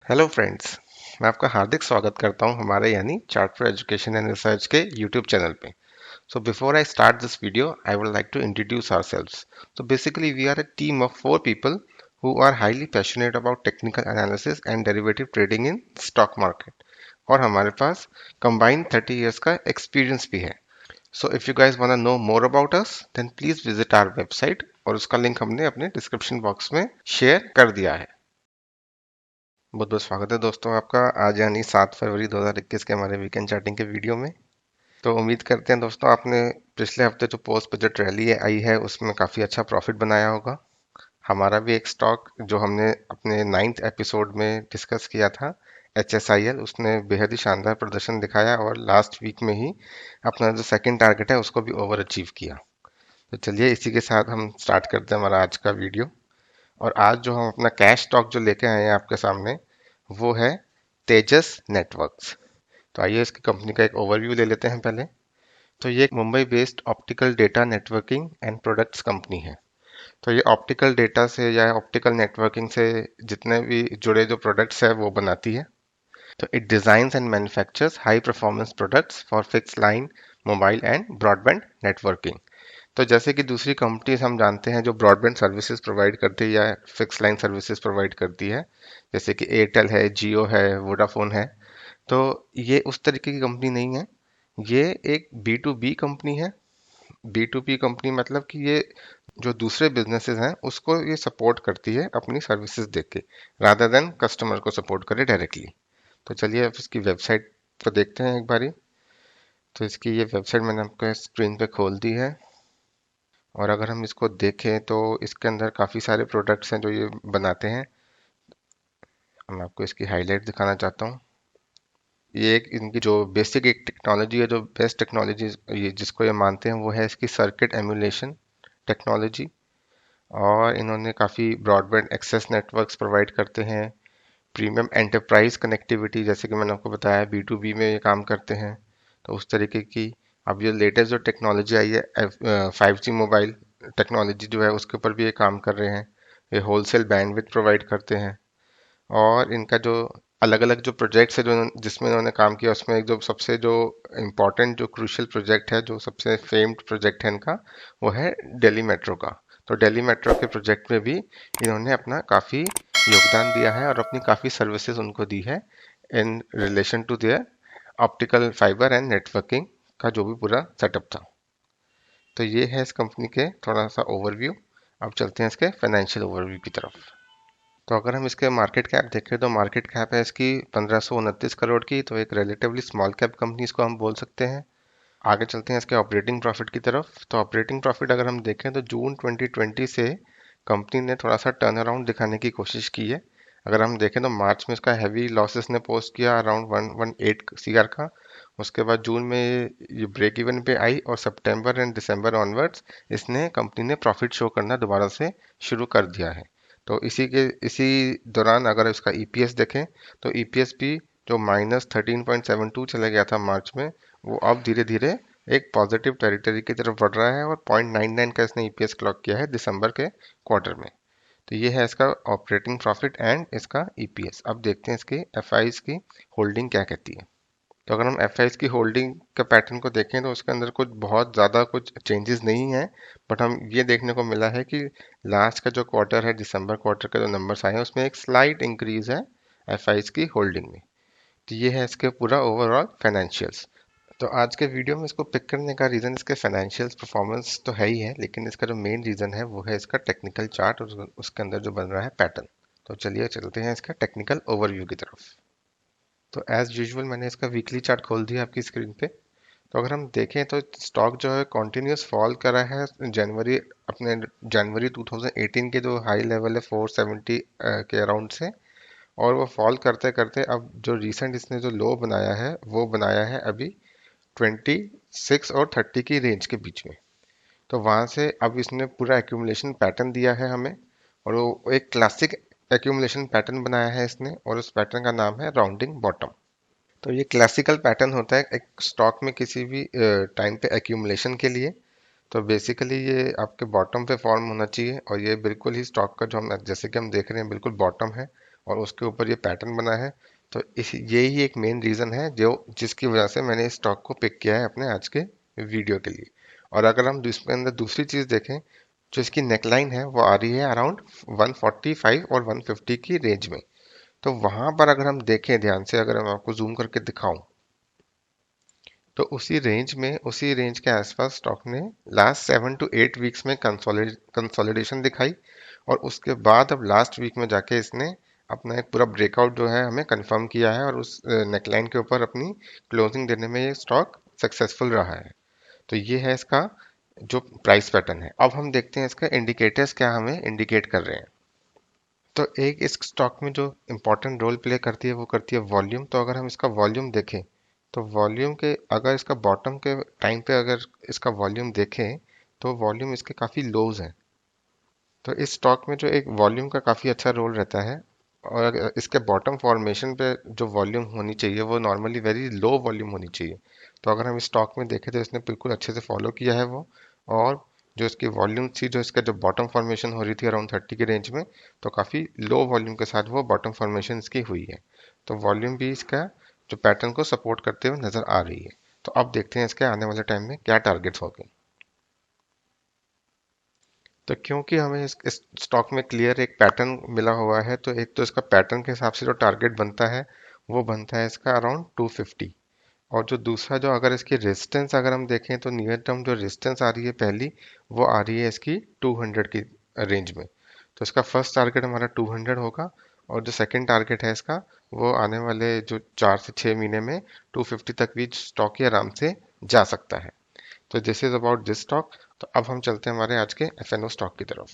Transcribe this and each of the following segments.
Hello friends. मैं आपका हार्दिक स्वागत करता हूं हमारे यानी chart for education and research के यूट्यूब चैनल पे। So before I start this video I would like to introduce ourselves. So basically we are a team of 4 people who are highly passionate about technical analysis and derivative trading in stock market, और हमारे पास combined 30 years का experience भी है। So if you guys want to know more about us then please visit our website, और उसका link हमने अपने description box में शेयर कर दिया है। बहुत बहुत स्वागत है दोस्तों आपका आज यानी 7 फरवरी 2021 के हमारे वीकेंड चार्टिंग के वीडियो में। तो उम्मीद करते हैं दोस्तों आपने पिछले हफ्ते जो पोस्ट बजट रैली आई है उसमें काफ़ी अच्छा प्रॉफिट बनाया होगा। हमारा भी एक स्टॉक जो हमने अपने 9th एपिसोड में डिस्कस किया था, HSIL, उसने बेहद ही शानदार प्रदर्शन दिखाया और लास्ट वीक में ही अपना जो सेकंड टारगेट है उसको भी ओवर अचीव किया। तो चलिए इसी के साथ हम स्टार्ट करते हैं हमारा आज का वीडियो। और आज जो हम अपना कैश स्टॉक जो लेके आए हैं आपके सामने वो है तेजस नेटवर्क्स। तो आइए इसकी कंपनी का एक ओवरव्यू ले लेते हैं पहले। तो ये एक Mumbai based optical data networking and products company है। तो ये ऑप्टिकल डेटा से या ऑप्टिकल नेटवर्किंग से जितने भी जुड़े जो प्रोडक्ट्स है वो बनाती है। तो it designs and manufactures high performance products for fix line, mobile and broadband networking. तो जैसे कि दूसरी कंपनीज हम जानते हैं जो ब्रॉडबैंड सर्विसेज प्रोवाइड करती है या फिक्स लाइन सर्विसेज प्रोवाइड करती है, जैसे कि एयरटेल है, जियो है, वोडाफोन है, तो ये उस तरीके की कंपनी नहीं है। ये एक बी टू बी कंपनी है। बी टू बी कंपनी मतलब कि ये जो दूसरे बिजनेसेस हैं उसको ये सपोर्ट करती है अपनी सर्विसेज देके, रादर देन कस्टमर को सपोर्ट करे डायरेक्टली। तो चलिए अब इसकी वेबसाइट को देखते हैं एक बारी। तो इसकी ये वेबसाइट मैंने आपको स्क्रीन पे खोल दी है, और अगर हम इसको देखें तो इसके अंदर काफ़ी सारे प्रोडक्ट्स हैं जो ये बनाते हैं। मैं आपको इसकी हाईलाइट दिखाना चाहता हूँ। ये एक इनकी जो बेसिक एक टेक्नोलॉजी है, जो बेस्ट टेक्नोलॉजी ये जिसको ये मानते हैं वो है इसकी सर्किट एमुलेशन टेक्नोलॉजी। और इन्होंने काफ़ी ब्रॉडबैंड एक्सेस नेटवर्क्स प्रोवाइड करते हैं, प्रीमियम एंटरप्राइज कनेक्टिविटी, जैसे कि मैंने आपको बताया बी टू बी में ये काम करते हैं। तो उस तरीके की अब ये लेटेस्ट जो टेक्नोलॉजी आई है 5G मोबाइल टेक्नोलॉजी जो है उसके ऊपर भी ये काम कर रहे हैं। ये होलसेल बैंडविड्थ प्रोवाइड करते हैं। और इनका जो अलग अलग जो प्रोजेक्ट्स है जो जिसमें इन्होंने काम किया उसमें एक जो सबसे जो इम्पोर्टेंट जो क्रूशियल प्रोजेक्ट है, जो सबसे फेम्ड प्रोजेक्ट है इनका, वो है दिल्ली मेट्रो का। तो दिल्ली मेट्रो के प्रोजेक्ट में भी इन्होंने अपना काफ़ी योगदान दिया है और अपनी काफ़ी सर्विसेज उनको दी है in relation to their optical fibre and networking का जो भी पूरा सेटअप था। तो ये है इस कंपनी के थोड़ा सा ओवरव्यू। अब चलते हैं इसके फाइनेंशियल ओवरव्यू की तरफ। तो अगर हम इसके मार्केट कैप देखें तो मार्केट कैप है इसकी 1529 करोड़ की, तो एक रिलेटिवली स्मॉल कैप कंपनी इसको हम बोल सकते हैं। आगे चलते हैं इसके ऑपरेटिंग प्रॉफिट की तरफ। तो ऑपरेटिंग प्रॉफिट अगर हम देखें तो जून 2020 से कंपनी ने थोड़ा सा टर्न अराउंड दिखाने की कोशिश की है। अगर हम देखें तो मार्च में इसका हैवी लॉसेस ने पोस्ट किया अराउंड 118 CR का। उसके बाद जून में ये ब्रेक इवन पे आई और सितंबर एंड दिसंबर ऑनवर्ड्स इसने कंपनी ने प्रॉफिट शो करना दोबारा से शुरू कर दिया है। तो इसी दौरान अगर इसका ईपीएस देखें तो ईपीएस भी जो -13.72 चला गया था मार्च में, वो अब धीरे धीरे एक पॉजिटिव टेरिटरी की तरफ बढ़ रहा है और 0.99 का इसने ईपीएस क्लॉक किया है दिसंबर के क्वार्टर में। तो ये है इसका ऑपरेटिंग प्रॉफिट एंड इसका ईपीएस। अब देखते हैं इसकी एफआईज की होल्डिंग क्या कहती है। तो अगर हम एफआईज की होल्डिंग का पैटर्न को देखें तो उसके अंदर कुछ बहुत ज़्यादा कुछ चेंजेस नहीं है। बट हम ये देखने को मिला है कि लास्ट का जो क्वार्टर है, दिसंबर क्वार्टर का जो नंबर्स आए हैं उसमें एक स्लाइट इंक्रीज है एफआईज की होल्डिंग में। तो ये है इसके पूरा ओवरऑल फाइनेंशियल्स। तो आज के वीडियो में इसको पिक करने का रीज़न इसके फाइनेंशियल्स परफॉर्मेंस तो है ही है, लेकिन इसका जो मेन रीज़न है वो है इसका टेक्निकल चार्ट और उसके अंदर जो बन रहा है पैटर्न। तो चलिए चलते हैं इसका टेक्निकल ओवरव्यू की तरफ। तो एज यूजुअल मैंने इसका वीकली चार्ट खोल दिया आपकी स्क्रीन पे। तो अगर हम देखें तो स्टॉक जो है कॉन्टिन्यूस फॉल कर रहा है जनवरी, अपने जनवरी 2018 के जो हाई लेवल है 470 के अराउंड से, और वो फॉल करते करते अब जो रिसेंट इसने जो लो बनाया है वो बनाया है अभी 26 और 30 की रेंज के बीच में। तो वहाँ से अब इसने पूरा एक्यूमुलेशन पैटर्न दिया है हमें, और वो एक क्लासिक एक्यूमुलेशन पैटर्न बनाया है इसने, और उस पैटर्न का नाम है राउंडिंग बॉटम। तो ये क्लासिकल पैटर्न होता है एक स्टॉक में किसी भी टाइम पे एक्यूमुलेशन के लिए। तो बेसिकली ये आपके बॉटम पे फॉर्म होना चाहिए, और ये बिल्कुल ही स्टॉक का जो हम जैसे कि हम देख रहे हैं बिल्कुल बॉटम है। और उसके ऊपर ये पैटर्न बना है। तो इस यही एक मेन रीज़न है जो जिसकी वजह से मैंने इस स्टॉक को पिक किया है अपने आज के वीडियो के लिए। और अगर हम इसके अंदर दूसरी चीज़ देखें, जो इसकी नेकलाइन है वो आ रही है अराउंड 145 और 150 की रेंज में। तो वहां पर अगर हम देखें ध्यान से, अगर मैं आपको जूम करके दिखाऊं, तो उसी रेंज के आसपास स्टॉक ने लास्ट 7 to 8 वीक्स में कंसोलिडेशन दिखाई। और उसके बाद अब लास्ट वीक में जाके इसने अपना एक पूरा ब्रेकआउट जो है हमें कंफर्म किया है, और उस नेकलाइन के ऊपर अपनी क्लोजिंग देने में ये स्टॉक सक्सेसफुल रहा है। तो ये है इसका जो प्राइस पैटर्न है। अब हम देखते हैं इसका इंडिकेटर्स क्या हमें इंडिकेट कर रहे हैं। तो एक इस स्टॉक में जो इम्पोर्टेंट रोल प्ले करती है वो करती है वॉल्यूम। तो अगर हम इसका वॉल्यूम देखें, तो वॉल्यूम के अगर इसका बॉटम के टाइम पे अगर इसका वॉल्यूम देखें, तो वॉल्यूम इसके काफ़ी लोज हैं। तो इस स्टॉक में जो एक वॉल्यूम का काफ़ी अच्छा रोल रहता है। और इसके बॉटम फॉर्मेशन पे जो वॉल्यूम होनी चाहिए वो नॉर्मली वेरी लो वॉल्यूम होनी चाहिए। तो अगर हम इस स्टॉक में देखें तो इसने बिल्कुल अच्छे से फॉलो किया है वो। और जो इसकी वॉल्यूम थी, जो इसका जो बॉटम फॉर्मेशन हो रही थी अराउंड 30 के रेंज में, तो काफ़ी लो वॉल्यूम के साथ वो बॉटम फॉर्मेशन इसकी हुई है। तो वॉल्यूम भी इसका जो पैटर्न को सपोर्ट करते हुए नजर आ रही है। तो अब देखते हैं इसके आने वाले टाइम में क्या टारगेट्स होंगे। तो क्योंकि हमें इस स्टॉक में क्लियर एक पैटर्न मिला हुआ है, तो एक तो इसका पैटर्न के हिसाब से जो टारगेट बनता है वो बनता है इसका अराउंड 250। और जो दूसरा, जो अगर इसकी रेजिस्टेंस अगर हम देखें, तो नियर टर्म जो रेजिस्टेंस आ रही है पहली, वो आ रही है इसकी 200 की रेंज में। तो इसका फर्स्ट टारगेट हमारा 200 होगा। और जो सेकंड टारगेट है इसका, वो आने वाले जो 4 से 6 महीने में 250 तक भी स्टॉक ही आराम से जा सकता है। तो this is about this stock. तो अब हम चलते हैं हमारे आज के एफएनओ स्टॉक की तरफ।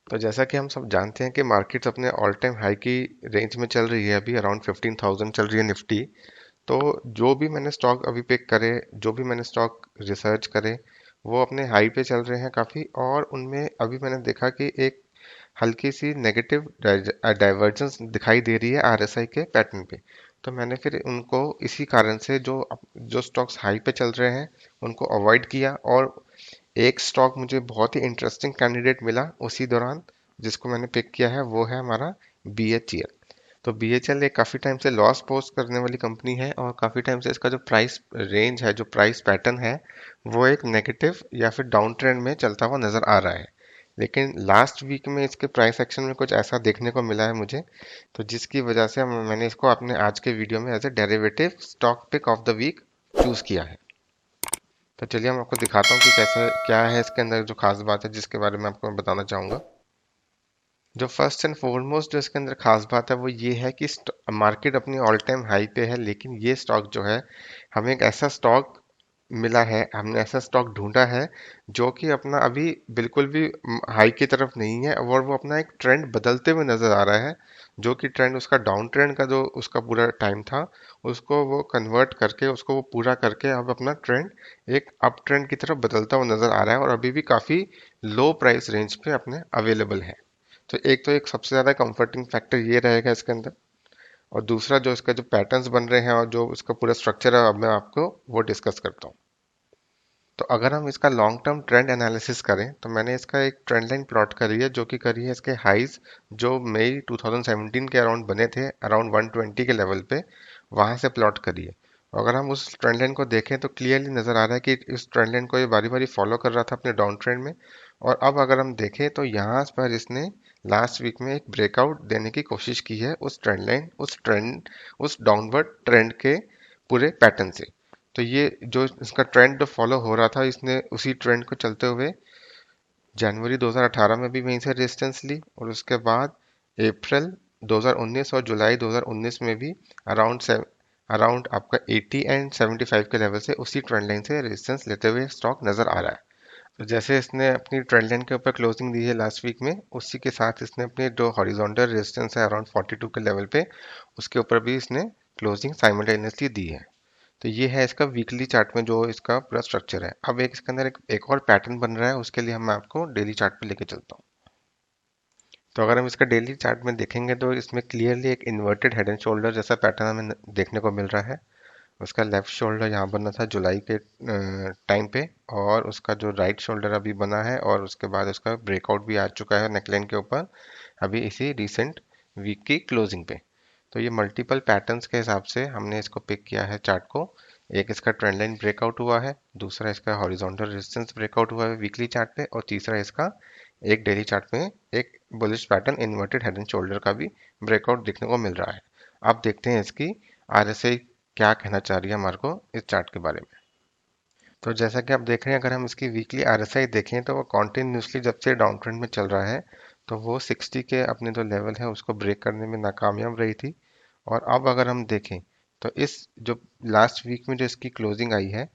तो जैसा कि हम सब जानते हैं कि मार्केट्स अपने ऑल टाइम हाई की रेंज में चल रही है, अभी अराउंड 15,000 चल रही है निफ्टी। तो जो भी मैंने स्टॉक अभी पिक करे, जो भी मैंने स्टॉक रिसर्च करे, वो अपने हाई पे चल रहे हैं काफ़ी। और उनमें अभी मैंने देखा कि एक हल्की सी नेगेटिव डाइवर्जेंस दिखाई दे रही है आरएसआई के पैटर्न पे। तो मैंने फिर उनको इसी कारण से जो स्टॉक्स हाई पे चल रहे हैं उनको अवॉइड किया। और एक स्टॉक मुझे बहुत ही इंटरेस्टिंग कैंडिडेट मिला उसी दौरान, जिसको मैंने पिक किया है, वो है हमारा बीएचईएल। तो बीएचईएल एक काफ़ी टाइम से लॉस पोस्ट करने वाली कंपनी है, और काफ़ी टाइम से इसका जो प्राइस रेंज है, जो प्राइस पैटर्न है, वो एक नेगेटिव या फिर डाउन ट्रेंड में चलता हुआ नजर आ रहा है। लेकिन लास्ट वीक में इसके प्राइस एक्शन में कुछ ऐसा देखने को मिला है मुझे, तो जिसकी वजह से मैंने इसको अपने आज के वीडियो में as a derivative stock pick of the week choose किया है। तो चलिए हम आपको दिखाता हूँ कि कैसे क्या है इसके अंदर जो खास बात है जिसके बारे में आपको मैं बताना चाहूँगा। जो फर्स्ट एंड फॉरमोस्ट जो इसके अंदर खास बात है वो ये है कि मार्केट अपनी ऑल टाइम हाई पे है, लेकिन ये स्टॉक जो है, हमें एक ऐसा स्टॉक मिला है, हमने ऐसा स्टॉक ढूंढा है जो कि अपना अभी बिल्कुल भी हाई की तरफ नहीं है, और वो अपना एक ट्रेंड बदलते हुए नजर आ रहा है। जो कि ट्रेंड उसका डाउन ट्रेंड का जो उसका पूरा टाइम था, उसको वो कन्वर्ट करके, उसको वो पूरा करके अब अपना ट्रेंड एक अप ट्रेंड की तरफ बदलता हुआ नजर आ रहा है, और अभी भी काफी लो प्राइस रेंज पे अपने अवेलेबल है। तो एक सबसे ज्यादा कंफर्टिंग फैक्टर ये रहेगा इसके अंदर। और दूसरा, जो इसका जो पैटर्न्स बन रहे हैं और जो इसका पूरा स्ट्रक्चर है, अब मैं आपको वो डिस्कस करता हूँ। तो अगर हम इसका लॉन्ग टर्म ट्रेंड एनालिसिस करें, तो मैंने इसका एक ट्रेंड लाइन प्लॉट करी है, जो कि करी है इसके हाइज जो मई 2017 के अराउंड बने थे, अराउंड 120 के लेवल पे, वहां से प्लॉट करी है। और अगर हम उस ट्रेंड लाइन को देखें तो क्लियरली नजर आ रहा है कि इस ट्रेंड लाइन को ये बारी बारी फॉलो कर रहा था अपने डाउन ट्रेंड में। और अब अगर हम देखें तो यहाँ पर इसने लास्ट वीक में एक ब्रेकआउट देने की कोशिश की है उस ट्रेंड लाइन, उस डाउनवर्ड ट्रेंड के पूरे पैटर्न से। तो ये जो इसका ट्रेंड जो फॉलो हो रहा था, इसने उसी ट्रेंड को चलते हुए जनवरी 2018 में भी वहीं से रेजिस्टेंस ली, और उसके बाद अप्रैल 2019 और जुलाई 2019 में भी अराउंड अराउंड आपका 80 एंड 75 के लेवल से उसी ट्रेंड लाइन से रेजिस्टेंस लेते हुए स्टॉक नजर आ रहा है। तो जैसे इसने अपनी ट्रेंड लाइन के ऊपर क्लोजिंग दी है लास्ट वीक में, उसी के साथ इसने अपने जो हॉरिजॉन्टल रेजिस्टेंस है अराउंड 42 के लेवल पे, उसके ऊपर भी इसने क्लोजिंग साइमल्टेनियसली दी है। तो ये है इसका वीकली चार्ट में जो इसका पूरा स्ट्रक्चर है। अब इसके अंदर एक और पैटर्न बन रहा है, उसके लिए हम आपको डेली चार्ट पे लेके चलता हूँ। तो अगर हम इसका डेली चार्ट में देखेंगे तो इसमें क्लियरली एक इन्वर्टेड हेड एंड शोल्डर जैसा पैटर्न हमें देखने को मिल रहा है। उसका लेफ्ट शोल्डर यहाँ बना था जुलाई के टाइम पे, और उसका जो राइट शोल्डर अभी बना है, और उसके बाद उसका ब्रेकआउट भी आ चुका है नेकलाइन के ऊपर, अभी इसी रिसेंट वीक की क्लोजिंग पे। तो ये मल्टीपल पैटर्न्स के हिसाब से हमने इसको पिक किया है चार्ट को। एक इसका ट्रेंड लाइन ब्रेकआउट हुआ है, दूसरा इसका हॉरिजॉन्टल रेजिस्टेंस ब्रेकआउट हुआ है वीकली चार्ट पे, और तीसरा इसका एक डेली चार्ट में एक bullish pattern inverted head and shoulder का भी ब्रेकआउट देखने को मिल रहा है। अब देखते हैं इसकी आरएसआई क्या कहना चाह रही है हमारे को इस चार्ट के बारे में। तो जैसा कि आप देख रहे हैं, अगर हम इसकी वीकली आरएसआई देखें तो वो कॉन्टिन्यूसली जब से डाउन ट्रेंड में चल रहा है तो वो 60 के अपने जो लेवल है उसको ब्रेक करने में नाकामयाब रही थी। और अब अगर हम देखें तो इस जो लास्ट वीक में जो इसकी क्लोजिंग आई है,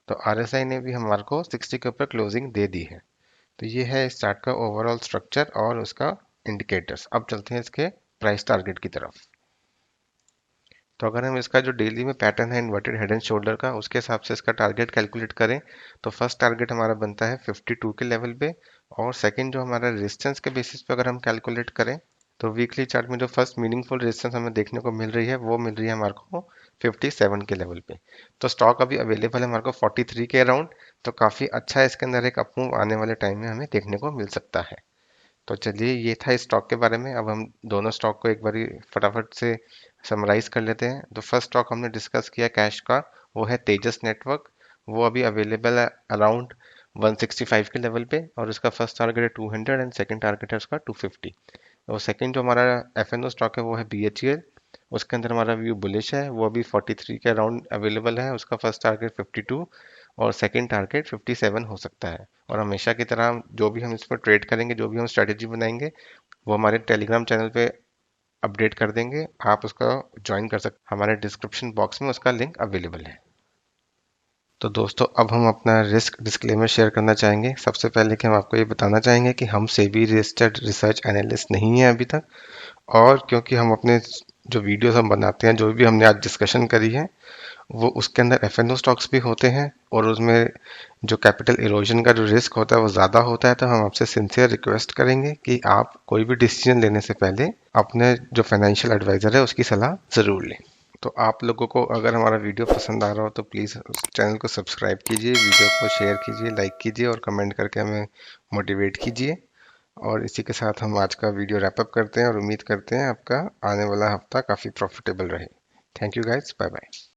तो आरएसआई ने भी हमारे को 60 के ऊपर क्लोजिंग दे दी है। तो ये है इस चार्ट का ओवरऑल स्ट्रक्चर और उसका इंडिकेटर्स। अब चलते हैं इसके प्राइस टारगेट की तरफ। तो अगर हम इसका जो डेली में पैटर्न है इन्वर्टेड हेड एंड शोल्डर का, उसके हिसाब से इसका टारगेट कैलकुलेट करें तो फर्स्ट टारगेट हमारा बनता है 52 के लेवल पे, और सेकंड जो हमारा रेजिस्टेंस के बेसिस पे अगर हम कैलकुलेट करें तो वीकली चार्ट में जो फर्स्ट मीनिंगफुल रेजिस्टेंस हमें देखने को मिल रही है वो मिल रही है हमारे को 57 के लेवल पे। तो स्टॉक अभी अवेलेबल है हमारे को 43 के अराउंड। तो काफ़ी अच्छा इसके अंदर एक अपमूव आने वाले टाइम में हमें देखने को मिल सकता है। तो चलिए, ये था इस स्टॉक के बारे में। अब हम दोनों स्टॉक को एक बारी फटाफट से समराइज कर लेते हैं। तो फर्स्ट स्टॉक हमने डिस्कस किया कैश का, वो है तेजस नेटवर्क। वो अभी अवेलेबल है अराउंड 165 के लेवल पे, और उसका फर्स्ट टारगेट है 200 एंड सेकंड टारगेट है उसका 250। और सेकंड जो हमारा एफएनओ स्टॉक है वो है बीएचईएल। उसके अंदर हमारा व्यू बुलिश है, वो अभी 43 के अराउंड अवेलेबल है। उसका फर्स्ट टारगेट 52 और सेकंड टारगेट 57 हो सकता है। और हमेशा की तरह जो भी हम इस पर ट्रेड करेंगे, जो भी हम स्ट्रेटेजी बनाएंगे, वो हमारे टेलीग्राम चैनल पे अपडेट कर देंगे। आप उसका ज्वाइन कर सकते, हमारे डिस्क्रिप्शन बॉक्स में उसका लिंक अवेलेबल है। तो दोस्तों, अब हम अपना रिस्क डिस्क्लेमर शेयर करना चाहेंगे। सबसे पहले कि हम आपको ये बताना चाहेंगे कि हम सेबी रजिस्टर्ड रिसर्च एनालिस्ट नहीं है अभी तक, और क्योंकि हम अपने जो वीडियोस हम बनाते हैं, जो भी हमने आज डिस्कशन करी है, वो उसके अंदर एफएनओ स्टॉक्स भी होते हैं, और उसमें जो कैपिटल इरोजन का जो रिस्क होता है वो ज़्यादा होता है। तो हम आपसे सिंसियर रिक्वेस्ट करेंगे कि आप कोई भी डिसीजन लेने से पहले अपने जो फाइनेंशियल एडवाइज़र है उसकी सलाह ज़रूर लें। तो आप लोगों को अगर हमारा वीडियो पसंद आ रहा हो तो प्लीज़ चैनल को सब्सक्राइब कीजिए, वीडियो को शेयर कीजिए, लाइक कीजिए और कमेंट करके हमें मोटिवेट कीजिए। और इसी के साथ हम आज का वीडियो रैप अप करते हैं और उम्मीद करते हैं आपका आने वाला हफ्ता काफ़ी प्रॉफिटेबल रहे। Thank you guys, bye bye.